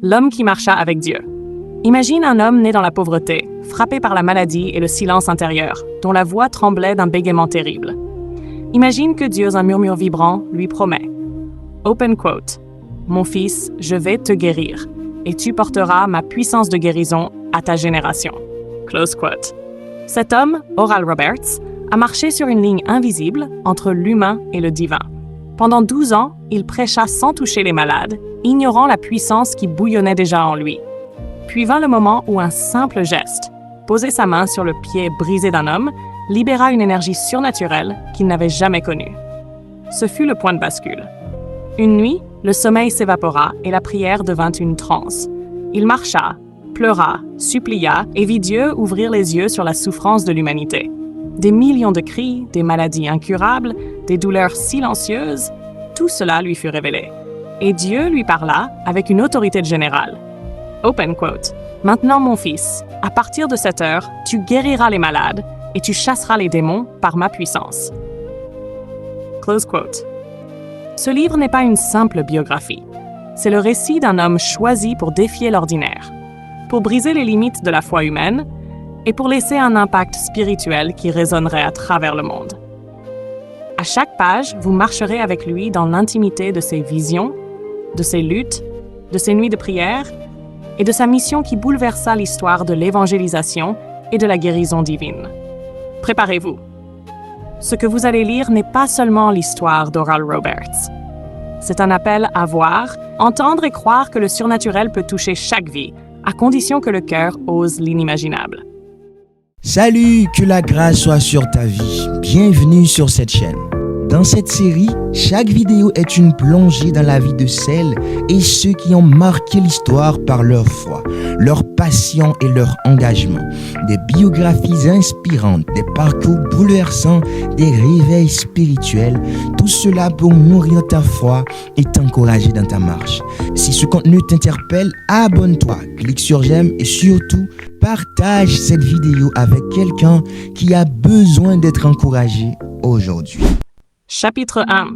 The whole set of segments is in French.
L'homme qui marcha avec Dieu. Imagine un homme né dans la pauvreté, frappé par la maladie et le silence intérieur, dont la voix tremblait d'un bégaiement terrible. Imagine que Dieu, un murmure vibrant, lui promet. Open quote. Mon fils, je vais te guérir, et tu porteras ma puissance de guérison à ta génération. Close quote. Cet homme, Oral Roberts, a marché sur une ligne invisible entre l'humain et le divin. Pendant 12 ans, il prêcha sans toucher les malades, ignorant la puissance qui bouillonnait déjà en lui. Puis vint le moment où un simple geste, poser sa main sur le pied brisé d'un homme, libéra une énergie surnaturelle qu'il n'avait jamais connue. Ce fut le point de bascule. Une nuit, le sommeil s'évapora et la prière devint une transe. Il marcha, pleura, supplia et vit Dieu ouvrir les yeux sur la souffrance de l'humanité. Des millions de cris, des maladies incurables, des douleurs silencieuses, tout cela lui fut révélé. Et Dieu lui parla avec une autorité générale. Open quote. Maintenant, mon fils, à partir de cette heure, tu guériras les malades et tu chasseras les démons par ma puissance. Close quote. Ce livre n'est pas une simple biographie. C'est le récit d'un homme choisi pour défier l'ordinaire, pour briser les limites de la foi humaine et pour laisser un impact spirituel qui résonnerait à travers le monde. À chaque page, vous marcherez avec lui dans l'intimité de ses visions, de ses luttes, de ses nuits de prière et de sa mission qui bouleversa l'histoire de l'évangélisation et de la guérison divine. Préparez-vous. Ce que vous allez lire n'est pas seulement l'histoire d'Oral Roberts. C'est un appel à voir, entendre et croire que le surnaturel peut toucher chaque vie, à condition que le cœur ose l'inimaginable. Salut, que la grâce soit sur ta vie. Bienvenue sur cette chaîne. Dans cette série, chaque vidéo est une plongée dans la vie de celles et ceux qui ont marqué l'histoire par leur foi, leur passion et leur engagement. Des biographies inspirantes, des parcours bouleversants, des réveils spirituels, tout cela pour nourrir ta foi et t'encourager dans ta marche. Si ce contenu t'interpelle, abonne-toi, clique sur j'aime et surtout, partage cette vidéo avec quelqu'un qui a besoin d'être encouragé aujourd'hui. Chapitre 1.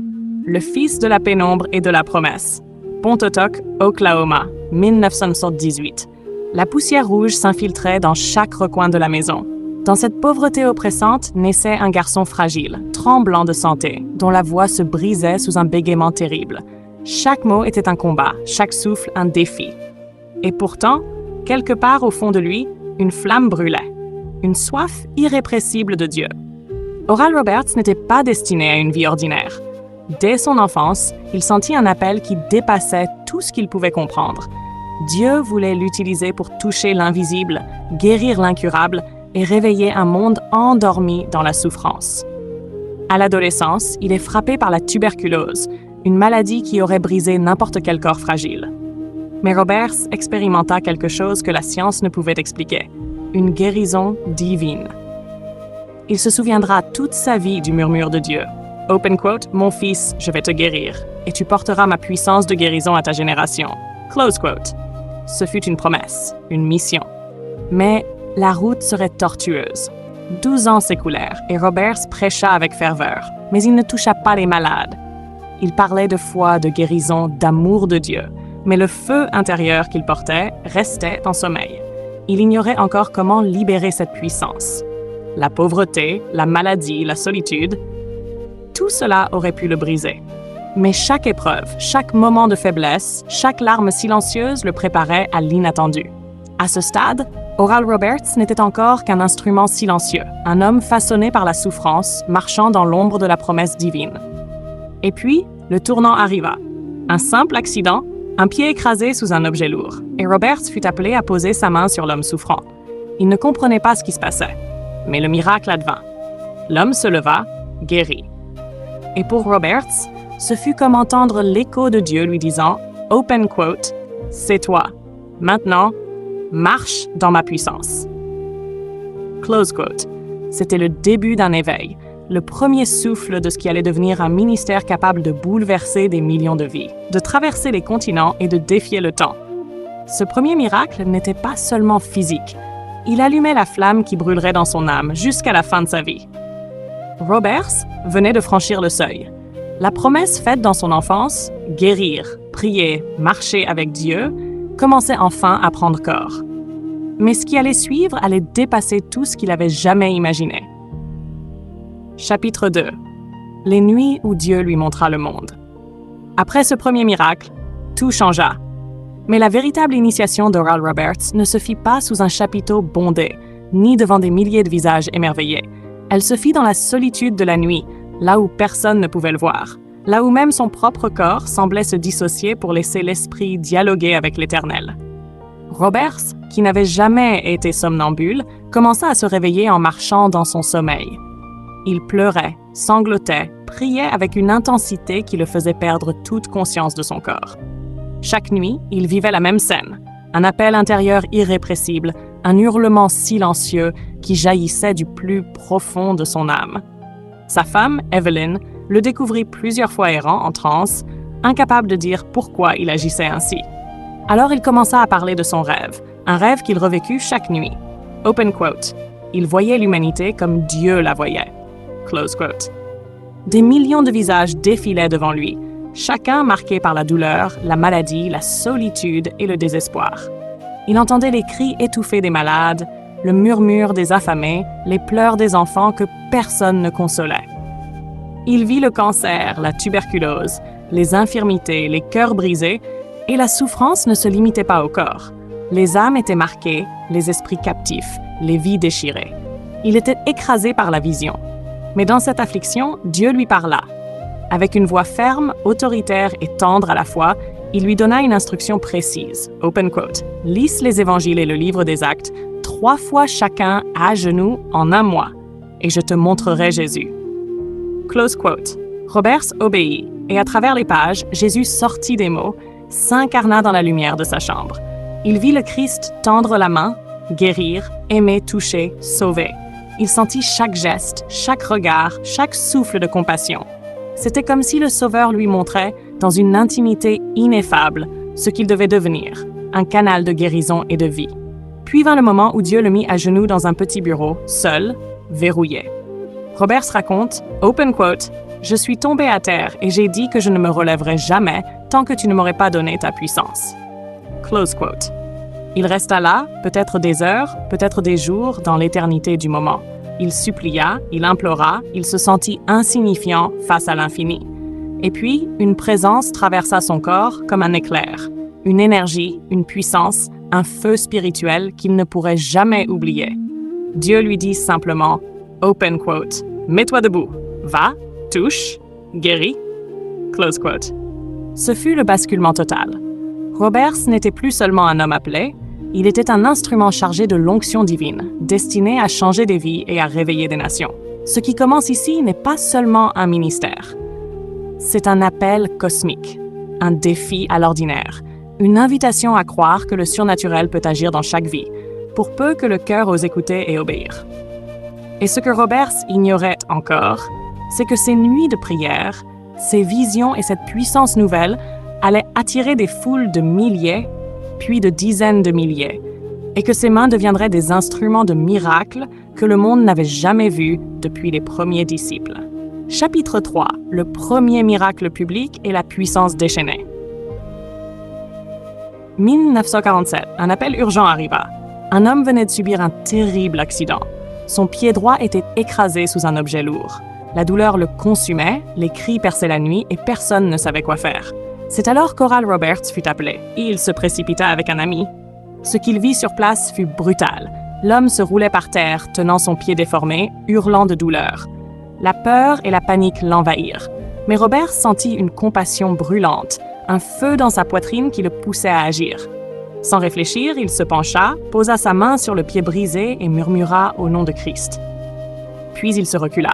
Le fils de la pénombre et de la promesse. Pontotoc, Oklahoma, 1978. La poussière rouge s'infiltrait dans chaque recoin de la maison. Dans cette pauvreté oppressante naissait un garçon fragile, tremblant de santé, dont la voix se brisait sous un bégaiement terrible. Chaque mot était un combat, chaque souffle un défi. Et pourtant, quelque part au fond de lui, une flamme brûlait. Une soif irrépressible de Dieu. Oral Roberts n'était pas destiné à une vie ordinaire. Dès son enfance, il sentit un appel qui dépassait tout ce qu'il pouvait comprendre. Dieu voulait l'utiliser pour toucher l'invisible, guérir l'incurable et réveiller un monde endormi dans la souffrance. À l'adolescence, il est frappé par la tuberculose, une maladie qui aurait brisé n'importe quel corps fragile. Mais Roberts expérimenta quelque chose que la science ne pouvait expliquer, une guérison divine. Il se souviendra toute sa vie du murmure de Dieu. Open quote, mon fils, je vais te guérir, et tu porteras ma puissance de guérison à ta génération. Close quote. Ce fut une promesse, une mission. Mais la route serait tortueuse. 12 ans s'écoulèrent, et Roberts prêcha avec ferveur, mais il ne toucha pas les malades. Il parlait de foi, de guérison, d'amour de Dieu, mais le feu intérieur qu'il portait restait en sommeil. Il ignorait encore comment libérer cette puissance. La pauvreté, la maladie, la solitude, tout cela aurait pu le briser. Mais chaque épreuve, chaque moment de faiblesse, chaque larme silencieuse le préparait à l'inattendu. À ce stade, Oral Roberts n'était encore qu'un instrument silencieux, un homme façonné par la souffrance, marchant dans l'ombre de la promesse divine. Et puis, le tournant arriva. Un simple accident, un pied écrasé sous un objet lourd, et Roberts fut appelé à poser sa main sur l'homme souffrant. Il ne comprenait pas ce qui se passait. Mais le miracle advint. L'homme se leva, guéri. Et pour Roberts, ce fut comme entendre l'écho de Dieu lui disant « Open quote, c'est toi. Maintenant, marche dans ma puissance. » Close quote. C'était le début d'un éveil, le premier souffle de ce qui allait devenir un ministère capable de bouleverser des millions de vies, de traverser les continents et de défier le temps. Ce premier miracle n'était pas seulement physique. Il allumait la flamme qui brûlerait dans son âme jusqu'à la fin de sa vie. Roberts venait de franchir le seuil. La promesse faite dans son enfance, guérir, prier, marcher avec Dieu, commençait enfin à prendre corps. Mais ce qui allait suivre allait dépasser tout ce qu'il avait jamais imaginé. Chapitre 2. Les nuits où Dieu lui montra le monde. Après ce premier miracle, tout changea. Mais la véritable initiation d'Oral Roberts ne se fit pas sous un chapiteau bondé, ni devant des milliers de visages émerveillés. Elle se fit dans la solitude de la nuit, là où personne ne pouvait le voir, là où même son propre corps semblait se dissocier pour laisser l'esprit dialoguer avec l'Éternel. Roberts, qui n'avait jamais été somnambule, commença à se réveiller en marchant dans son sommeil. Il pleurait, sanglotait, priait avec une intensité qui le faisait perdre toute conscience de son corps. Chaque nuit, il vivait la même scène, un appel intérieur irrépressible, un hurlement silencieux qui jaillissait du plus profond de son âme. Sa femme, Evelyn, le découvrit plusieurs fois errant en transe, incapable de dire pourquoi il agissait ainsi. Alors il commença à parler de son rêve, un rêve qu'il revécut chaque nuit. Open quote. Il voyait l'humanité comme Dieu la voyait. Close quote. Des millions de visages défilaient devant lui, chacun marqué par la douleur, la maladie, la solitude et le désespoir. Il entendait les cris étouffés des malades, le murmure des affamés, les pleurs des enfants que personne ne consolait. Il vit le cancer, la tuberculose, les infirmités, les cœurs brisés, et la souffrance ne se limitait pas au corps. Les âmes étaient marquées, les esprits captifs, les vies déchirées. Il était écrasé par la vision. Mais dans cette affliction, Dieu lui parla. Avec une voix ferme, autoritaire et tendre à la fois, il lui donna une instruction précise. Open quote. Lise les évangiles et le livre des Actes, 3 fois chacun à genoux en un mois, et je te montrerai Jésus. Close quote. Roberts obéit, et à travers les pages, Jésus sortit des mots, s'incarna dans la lumière de sa chambre. Il vit le Christ tendre la main, guérir, aimer, toucher, sauver. Il sentit chaque geste, chaque regard, chaque souffle de compassion. C'était comme si le Sauveur lui montrait, dans une intimité ineffable, ce qu'il devait devenir, un canal de guérison et de vie. Puis vint le moment où Dieu le mit à genoux dans un petit bureau, seul, verrouillé. Roberts raconte, open quote, « Je suis tombé à terre et j'ai dit que je ne me relèverai jamais tant que tu ne m'aurais pas donné ta puissance. » Close quote. Il resta là, peut-être des heures, peut-être des jours, dans l'éternité du moment. Il supplia, il implora, il se sentit insignifiant face à l'infini. Et puis, une présence traversa son corps comme un éclair, une énergie, une puissance, un feu spirituel qu'il ne pourrait jamais oublier. Dieu lui dit simplement, open quote, « Mets-toi debout, va, touche, guéris. » Close quote. Ce fut le basculement total. Roberts n'était plus seulement un homme appelé, il était un instrument chargé de l'onction divine, destiné à changer des vies et à réveiller des nations. Ce qui commence ici n'est pas seulement un ministère. C'est un appel cosmique, un défi à l'ordinaire, une invitation à croire que le surnaturel peut agir dans chaque vie, pour peu que le cœur ose écouter et obéir. Et ce que Roberts ignorait encore, c'est que ces nuits de prière, ces visions et cette puissance nouvelle allaient attirer des foules de milliers, puis de dizaines de milliers, et que ses mains deviendraient des instruments de miracles que le monde n'avait jamais vus depuis les premiers disciples. Chapitre 3. Le premier miracle public et la puissance déchaînée. 1947, un appel urgent arriva. Un homme venait de subir un terrible accident. Son pied droit était écrasé sous un objet lourd. La douleur le consumait, les cris perçaient la nuit et personne ne savait quoi faire. C'est alors qu'Oral Roberts fut appelé, et il se précipita avec un ami. Ce qu'il vit sur place fut brutal. L'homme se roulait par terre, tenant son pied déformé, hurlant de douleur. La peur et la panique l'envahirent. Mais Roberts sentit une compassion brûlante, un feu dans sa poitrine qui le poussait à agir. Sans réfléchir, il se pencha, posa sa main sur le pied brisé et murmura au nom de Christ. Puis il se recula.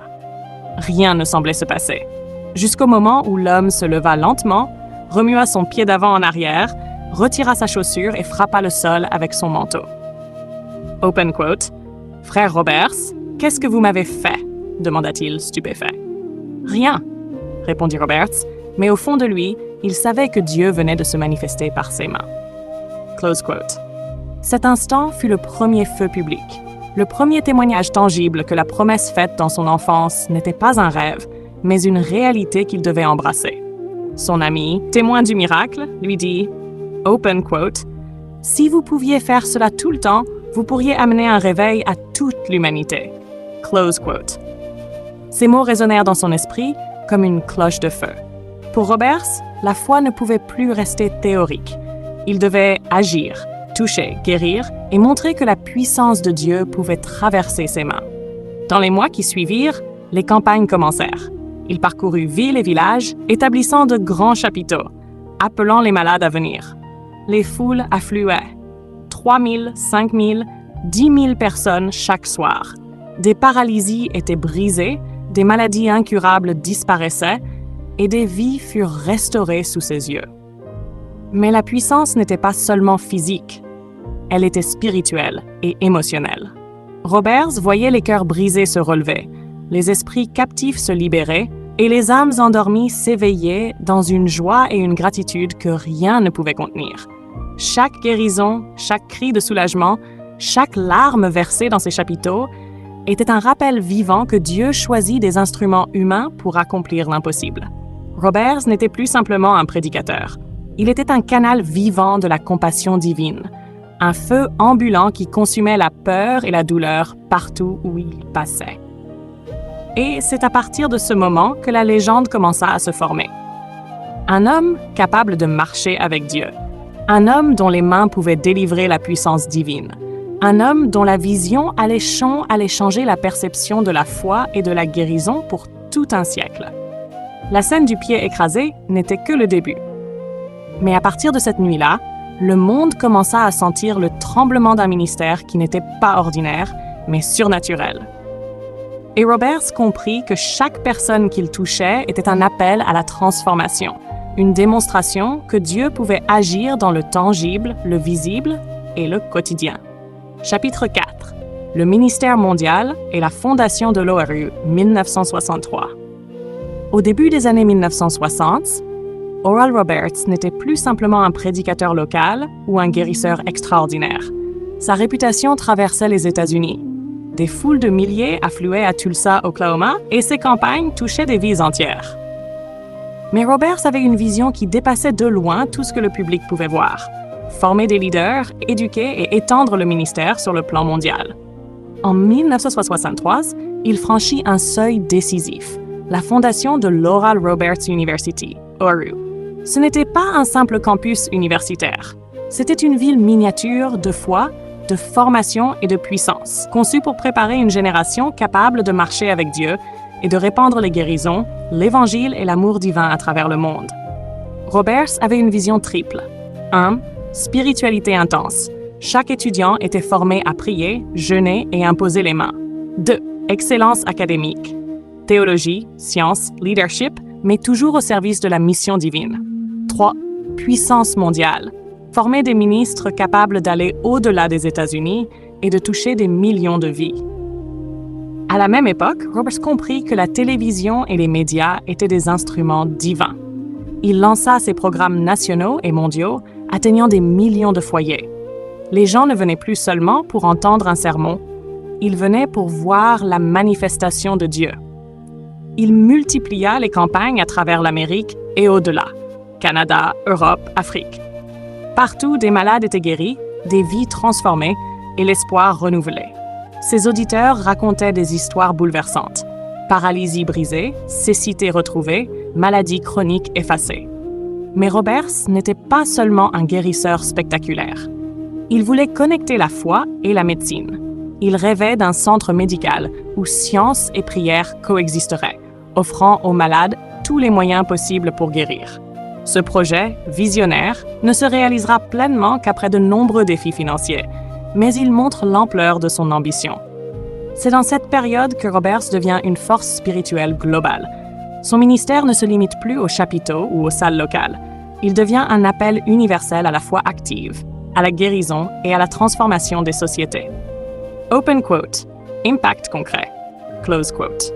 Rien ne semblait se passer. Jusqu'au moment où l'homme se leva lentement, remua son pied d'avant en arrière, retira sa chaussure et frappa le sol avec son manteau. Open quote. « Frère Roberts, qu'est-ce que vous m'avez fait ?» demanda-t-il, stupéfait. « Rien, » répondit Roberts, mais au fond de lui, il savait que Dieu venait de se manifester par ses mains. Close quote. Cet instant fut le premier feu public, le premier témoignage tangible que la promesse faite dans son enfance n'était pas un rêve, mais une réalité qu'il devait embrasser. Son ami, témoin du miracle, lui dit « Open quote, Si vous pouviez faire cela tout le temps, vous pourriez amener un réveil à toute l'humanité. Close quote. Ces mots résonnèrent dans son esprit comme une cloche de feu. Pour Roberts, la foi ne pouvait plus rester théorique. Il devait agir, toucher, guérir et montrer que la puissance de Dieu pouvait traverser ses mains. Dans les mois qui suivirent, les campagnes commencèrent. Il parcourut villes et villages, établissant de grands chapiteaux, appelant les malades à venir. Les foules affluaient. 3 000, 5 000, 10 000 personnes chaque soir. Des paralysies étaient brisées, des maladies incurables disparaissaient et des vies furent restaurées sous ses yeux. Mais la puissance n'était pas seulement physique, elle était spirituelle et émotionnelle. Roberts voyait les cœurs brisés se relever, les esprits captifs se libérer et les âmes endormies s'éveillaient dans une joie et une gratitude que rien ne pouvait contenir. Chaque guérison, chaque cri de soulagement, chaque larme versée dans ces chapiteaux était un rappel vivant que Dieu choisit des instruments humains pour accomplir l'impossible. Roberts n'était plus simplement un prédicateur. Il était un canal vivant de la compassion divine, un feu ambulant qui consumait la peur et la douleur partout où il passait. Et c'est à partir de ce moment que la légende commença à se former. Un homme capable de marcher avec Dieu. Un homme dont les mains pouvaient délivrer la puissance divine. Un homme dont la vision allait changer la perception de la foi et de la guérison pour tout un siècle. La scène du pied écrasé n'était que le début. Mais à partir de cette nuit-là, le monde commença à sentir le tremblement d'un ministère qui n'était pas ordinaire, mais surnaturel. Et Roberts comprit que chaque personne qu'il touchait était un appel à la transformation, une démonstration que Dieu pouvait agir dans le tangible, le visible et le quotidien. Chapitre 4. Le ministère mondial et la fondation de l'ORU, 1963. Au début des années 1960, Oral Roberts n'était plus simplement un prédicateur local ou un guérisseur extraordinaire. Sa réputation traversait les États-Unis. Des foules de milliers affluaient à Tulsa, Oklahoma, et ses campagnes touchaient des vies entières. Mais Roberts avait une vision qui dépassait de loin tout ce que le public pouvait voir. Former des leaders, éduquer et étendre le ministère sur le plan mondial. En 1963, il franchit un seuil décisif, la fondation de l'Oral Roberts University, ORU. Ce n'était pas un simple campus universitaire. C'était une ville miniature de foi, de formation et de puissance, conçue pour préparer une génération capable de marcher avec Dieu et de répandre les guérisons, l'Évangile et l'amour divin à travers le monde. Roberts avait une vision triple. 1. Spiritualité intense. Chaque étudiant était formé à prier, jeûner et imposer les mains. 2. Excellence académique. Théologie, science, leadership, mais toujours au service de la mission divine. 3. Puissance mondiale. Former des ministres capables d'aller au-delà des États-Unis et de toucher des millions de vies. À la même époque, Roberts comprit que la télévision et les médias étaient des instruments divins. Il lança ses programmes nationaux et mondiaux, atteignant des millions de foyers. Les gens ne venaient plus seulement pour entendre un sermon, ils venaient pour voir la manifestation de Dieu. Il multiplia les campagnes à travers l'Amérique et au-delà, Canada, Europe, Afrique. Partout, des malades étaient guéris, des vies transformées et l'espoir renouvelé. Ses auditeurs racontaient des histoires bouleversantes. Paralysie brisée, cécité retrouvée, maladies chroniques effacées. Mais Roberts n'était pas seulement un guérisseur spectaculaire. Il voulait connecter la foi et la médecine. Il rêvait d'un centre médical où science et prière coexisteraient, offrant aux malades tous les moyens possibles pour guérir. Ce projet, visionnaire, ne se réalisera pleinement qu'après de nombreux défis financiers, mais il montre l'ampleur de son ambition. C'est dans cette période que Roberts devient une force spirituelle globale. Son ministère ne se limite plus aux chapiteaux ou aux salles locales. Il devient un appel universel à la foi active, à la guérison et à la transformation des sociétés. Open quote. Impact concret. Close quote.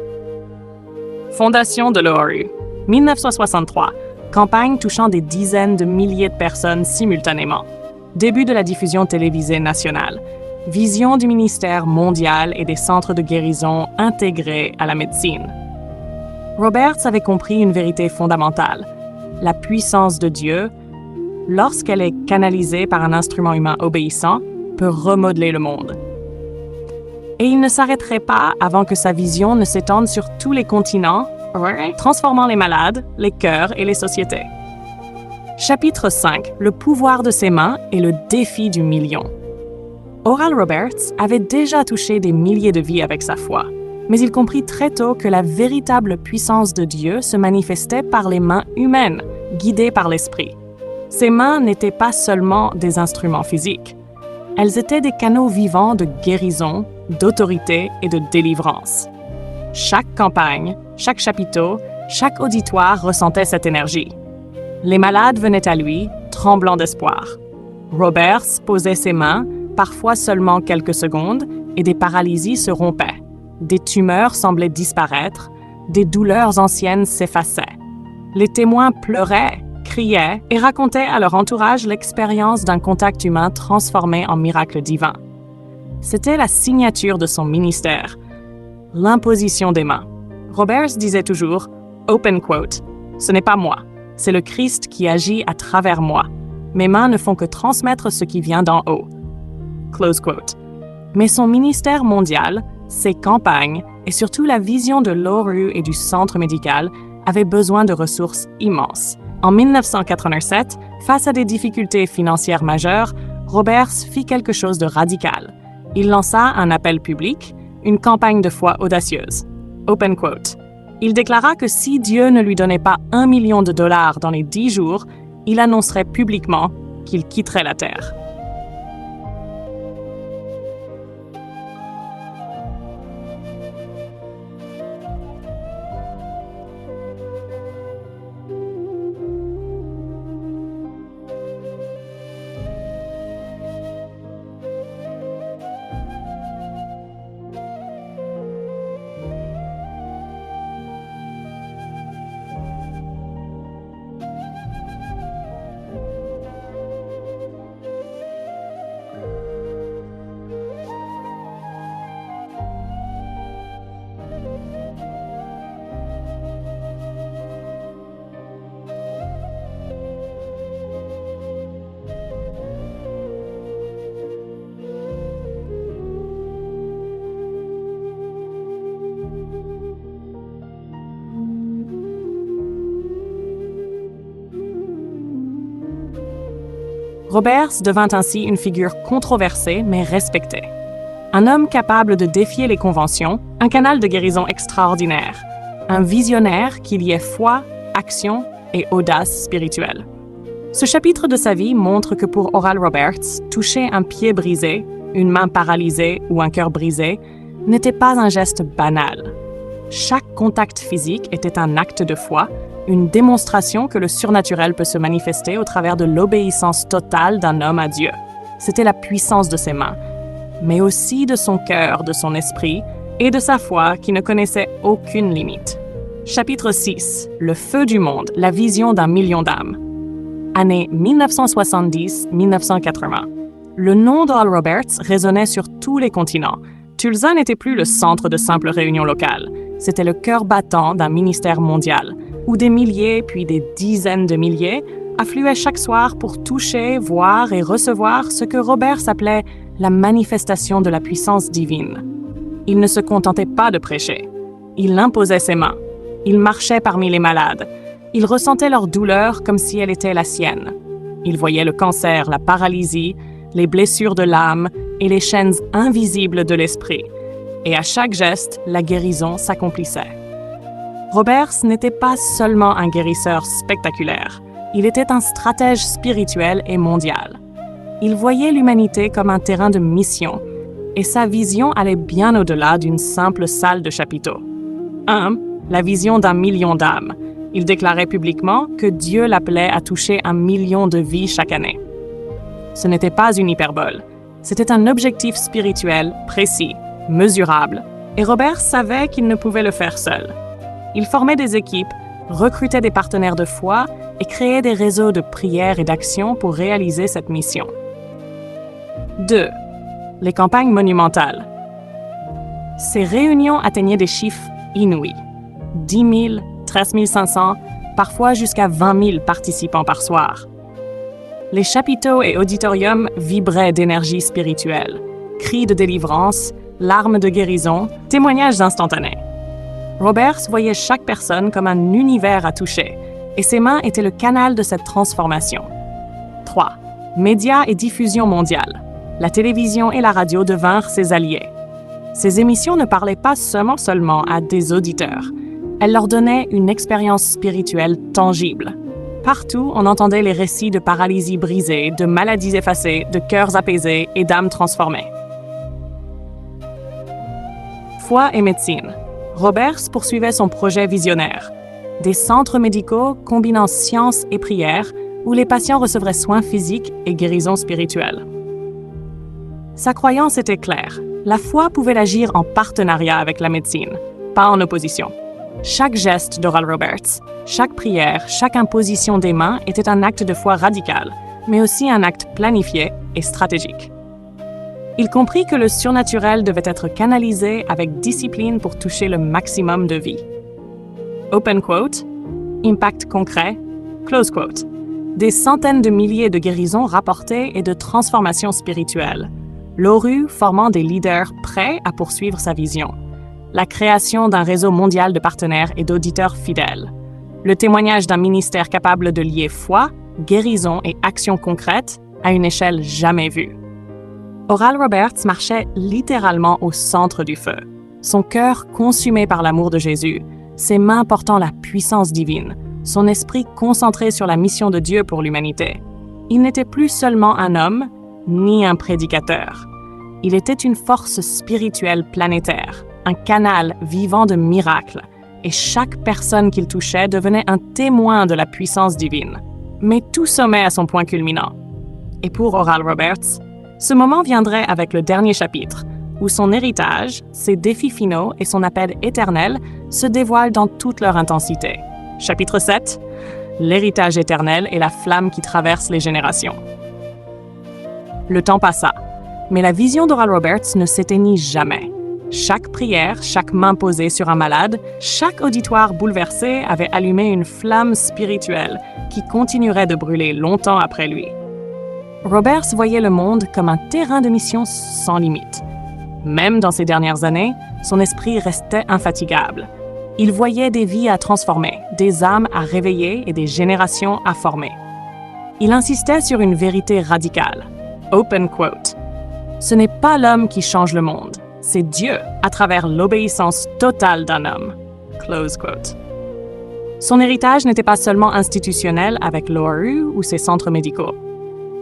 Fondation de l'ORU. 1963. Campagne touchant des dizaines de milliers de personnes simultanément. Début de la diffusion télévisée nationale. Vision du ministère mondial et des centres de guérison intégrés à la médecine. Roberts avait compris une vérité fondamentale. La puissance de Dieu lorsqu'elle est canalisée par un instrument humain obéissant, peut remodeler le monde. Et il ne s'arrêterait pas avant que sa vision ne s'étende sur tous les continents, transformant les malades, les cœurs et les sociétés. Chapitre 5. Le pouvoir de ses mains et le défi du million. Oral Roberts avait déjà touché des milliers de vies avec sa foi, mais il comprit très tôt que la véritable puissance de Dieu se manifestait par les mains humaines, guidées par l'Esprit. Ses mains n'étaient pas seulement des instruments physiques. Elles étaient des canaux vivants de guérison, d'autorité et de délivrance. Chaque campagne, chaque chapiteau, chaque auditoire ressentait cette énergie. Les malades venaient à lui, tremblants d'espoir. Roberts posait ses mains, parfois seulement quelques secondes, et des paralysies se rompaient. Des tumeurs semblaient disparaître, des douleurs anciennes s'effaçaient. Les témoins pleuraient, criaient et racontaient à leur entourage l'expérience d'un contact humain transformé en miracle divin. C'était la signature de son ministère, l'imposition des mains. Roberts disait toujours, open quote, « Ce n'est pas moi, c'est le Christ qui agit à travers moi. Mes mains ne font que transmettre ce qui vient d'en haut. » Close quote. Mais son ministère mondial, ses campagnes et surtout la vision de l'ORU et du centre médical avaient besoin de ressources immenses. En 1987, face à des difficultés financières majeures, Roberts fit quelque chose de radical. Il lança un appel public, une campagne de foi audacieuse. Open quote. Il déclara que si Dieu ne lui donnait pas $1 million dans les 10 jours, il annoncerait publiquement qu'il quitterait la Terre. Roberts devint ainsi une figure controversée mais respectée. Un homme capable de défier les conventions, un canal de guérison extraordinaire, un visionnaire qui liait foi, action et audace spirituelle. Ce chapitre de sa vie montre que pour Oral Roberts, toucher un pied brisé, une main paralysée ou un cœur brisé n'était pas un geste banal. Chaque contact physique était un acte de foi, une démonstration que le surnaturel peut se manifester au travers de l'obéissance totale d'un homme à Dieu. C'était la puissance de ses mains, mais aussi de son cœur, de son esprit et de sa foi qui ne connaissait aucune limite. Chapitre 6. Le feu du monde, la vision d'1 million d'âmes. Année 1970-1980. Le nom d'Oral Roberts résonnait sur tous les continents. Tulsa n'était plus le centre de simples réunions locales. C'était le cœur battant d'un ministère mondial, où des milliers puis des dizaines de milliers affluaient chaque soir pour toucher, voir et recevoir ce que Roberts appelait la manifestation de la puissance divine. Il ne se contentait pas de prêcher. Il imposait ses mains. Il marchait parmi les malades. Il ressentait leur douleur comme si elle était la sienne. Il voyait le cancer, la paralysie, les blessures de l'âme et les chaînes invisibles de l'esprit. Et à chaque geste, la guérison s'accomplissait. Roberts n'était pas seulement un guérisseur spectaculaire, il était un stratège spirituel et mondial. Il voyait l'humanité comme un terrain de mission, et sa vision allait bien au-delà d'une simple salle de chapiteaux. 1. La vision d'1 million d'âmes. Il déclarait publiquement que Dieu l'appelait à toucher 1 million de vies chaque année. Ce n'était pas une hyperbole, c'était un objectif spirituel précis, mesurable, et Roberts savait qu'il ne pouvait le faire seul. Il formait des équipes, recrutait des partenaires de foi et créait des réseaux de prière et d'action pour réaliser cette mission. 2. Les campagnes monumentales. Ces réunions atteignaient des chiffres inouïs. 10 000, 13 500, parfois jusqu'à 20 000 participants par soir. Les chapiteaux et auditoriums vibraient d'énergie spirituelle. Cris de délivrance, larmes de guérison, témoignages instantanés. Roberts voyait chaque personne comme un univers à toucher, et ses mains étaient le canal de cette transformation. 3. Médias et diffusion mondiale. La télévision et la radio devinrent ses alliés. Ces émissions ne parlaient pas seulement à des auditeurs. Elles leur donnaient une expérience spirituelle tangible. Partout, on entendait les récits de paralysie brisée, de maladies effacées, de cœurs apaisés et d'âmes transformées. Foi et médecine. Roberts poursuivait son projet visionnaire. Des centres médicaux combinant science et prière où les patients recevraient soins physiques et guérison spirituelle. Sa croyance était claire. La foi pouvait agir en partenariat avec la médecine, pas en opposition. Chaque geste d'Oral Roberts, chaque prière, chaque imposition des mains était un acte de foi radical, mais aussi un acte planifié et stratégique. Il comprit que le surnaturel devait être canalisé avec discipline pour toucher le maximum de vies. Open quote, impact concret, close quote. Des centaines de milliers de guérisons rapportées et de transformations spirituelles. L'ORU formant des leaders prêts à poursuivre sa vision. La création d'un réseau mondial de partenaires et d'auditeurs fidèles. Le témoignage d'un ministère capable de lier foi, guérison et action concrète à une échelle jamais vue. Oral Roberts marchait littéralement au centre du feu, son cœur consumé par l'amour de Jésus, ses mains portant la puissance divine, son esprit concentré sur la mission de Dieu pour l'humanité. Il n'était plus seulement un homme, ni un prédicateur. Il était une force spirituelle planétaire, un canal vivant de miracles, et chaque personne qu'il touchait devenait un témoin de la puissance divine. Mais tout sommet à son point culminant. Et pour Oral Roberts, ce moment viendrait avec le dernier chapitre, où son héritage, ses défis finaux et son appel éternel se dévoilent dans toute leur intensité. Chapitre 7, l'héritage éternel et la flamme qui traverse les générations. Le temps passa, mais la vision d'Oral Roberts ne s'éteignit jamais. Chaque prière, chaque main posée sur un malade, chaque auditoire bouleversé avait allumé une flamme spirituelle qui continuerait de brûler longtemps après lui. Roberts voyait le monde comme un terrain de mission sans limite. Même dans ces dernières années, son esprit restait infatigable. Il voyait des vies à transformer, des âmes à réveiller et des générations à former. Il insistait sur une vérité radicale. Open quote. Ce n'est pas l'homme qui change le monde, c'est Dieu à travers l'obéissance totale d'un homme. Close quote. Son héritage n'était pas seulement institutionnel avec l'ORU ou ses centres médicaux.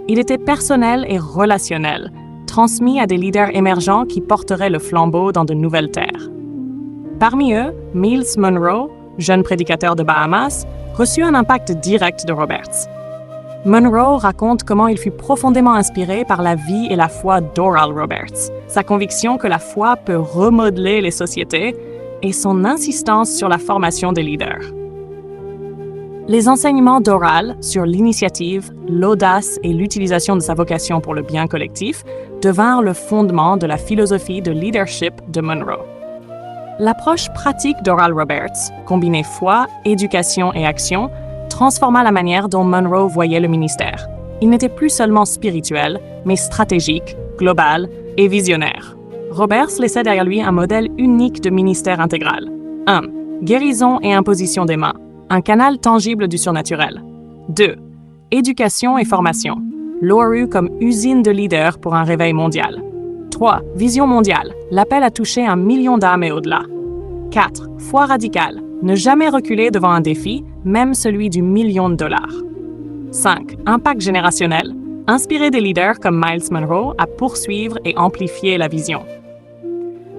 Il était personnel et relationnel, transmis à des leaders émergents qui porteraient le flambeau dans de nouvelles terres. Parmi eux, Myles Munroe, jeune prédicateur de Bahamas, reçut un impact direct de Roberts. Munroe raconte comment il fut profondément inspiré par la vie et la foi d'Oral Roberts, sa conviction que la foi peut remodeler les sociétés et son insistance sur la formation des leaders. Les enseignements d'Oral sur l'initiative, l'audace et l'utilisation de sa vocation pour le bien collectif devinrent le fondement de la philosophie de leadership de Munroe. L'approche pratique d'Oral Roberts, combinée foi, éducation et action, transforma la manière dont Munroe voyait le ministère. Il n'était plus seulement spirituel, mais stratégique, global et visionnaire. Roberts laissait derrière lui un modèle unique de ministère intégral. 1. Guérison et imposition des mains. Un canal tangible du surnaturel. 2. Éducation et formation. L'ORU comme usine de leaders pour un réveil mondial. 3. Vision mondiale. L'appel à toucher 1 million d'âmes et au-delà. 4. Foi radicale. Ne jamais reculer devant un défi, même celui du $1 million. 5. Impact générationnel. Inspirer des leaders comme Myles Munroe à poursuivre et amplifier la vision.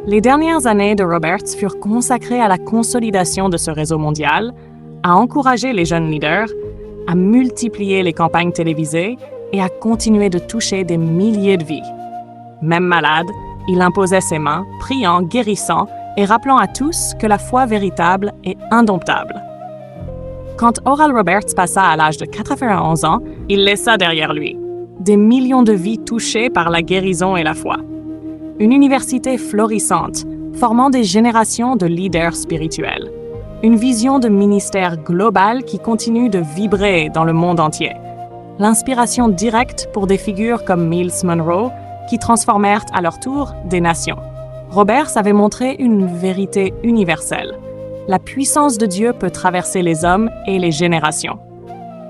Les dernières années de Roberts furent consacrées à la consolidation de ce réseau mondial, à encourager les jeunes leaders, à multiplier les campagnes télévisées et à continuer de toucher des milliers de vies. Même malade, il imposait ses mains, priant, guérissant et rappelant à tous que la foi véritable est indomptable. Quand Oral Roberts passa à l'âge de 91 ans, il laissa derrière lui des millions de vies touchées par la guérison et la foi. Une université florissante, formant des générations de leaders spirituels. Une vision de ministère global qui continue de vibrer dans le monde entier. l'inspiration directe pour des figures comme Miles Monroe, qui transformèrent à leur tour des nations. Roberts avait montré une vérité universelle. La puissance de Dieu peut traverser les hommes et les générations.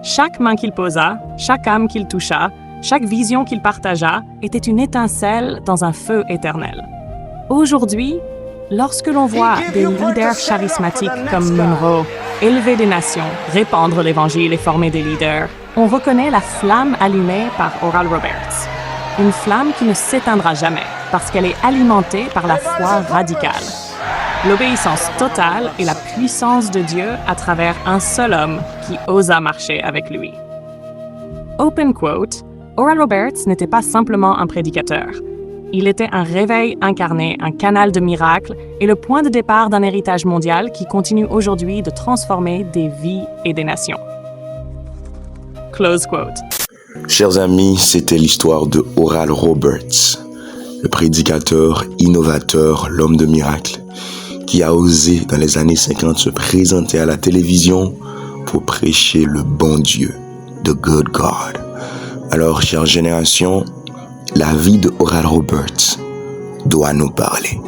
Chaque main qu'il posa, chaque âme qu'il toucha, chaque vision qu'il partagea était une étincelle dans un feu éternel. Aujourd'hui, lorsque l'on voit des leaders charismatiques comme Monroe élever des nations, répandre l'Évangile et former des leaders, on reconnaît la flamme allumée par Oral Roberts. Une flamme qui ne s'éteindra jamais parce qu'elle est alimentée par la foi radicale. L'obéissance totale et la puissance de Dieu à travers un seul homme qui osa marcher avec lui. Open quote, Oral Roberts n'était pas simplement un prédicateur. Il était un réveil incarné, un canal de miracles et le point de départ d'un héritage mondial qui continue aujourd'hui de transformer des vies et des nations. Close quote. Chers amis, c'était l'histoire de Oral Roberts, le prédicateur, innovateur, l'homme de miracles, qui a osé dans les années 50 se présenter à la télévision pour prêcher le bon Dieu, the good God. Alors, chère génération, la vie de Oral Roberts doit nous parler.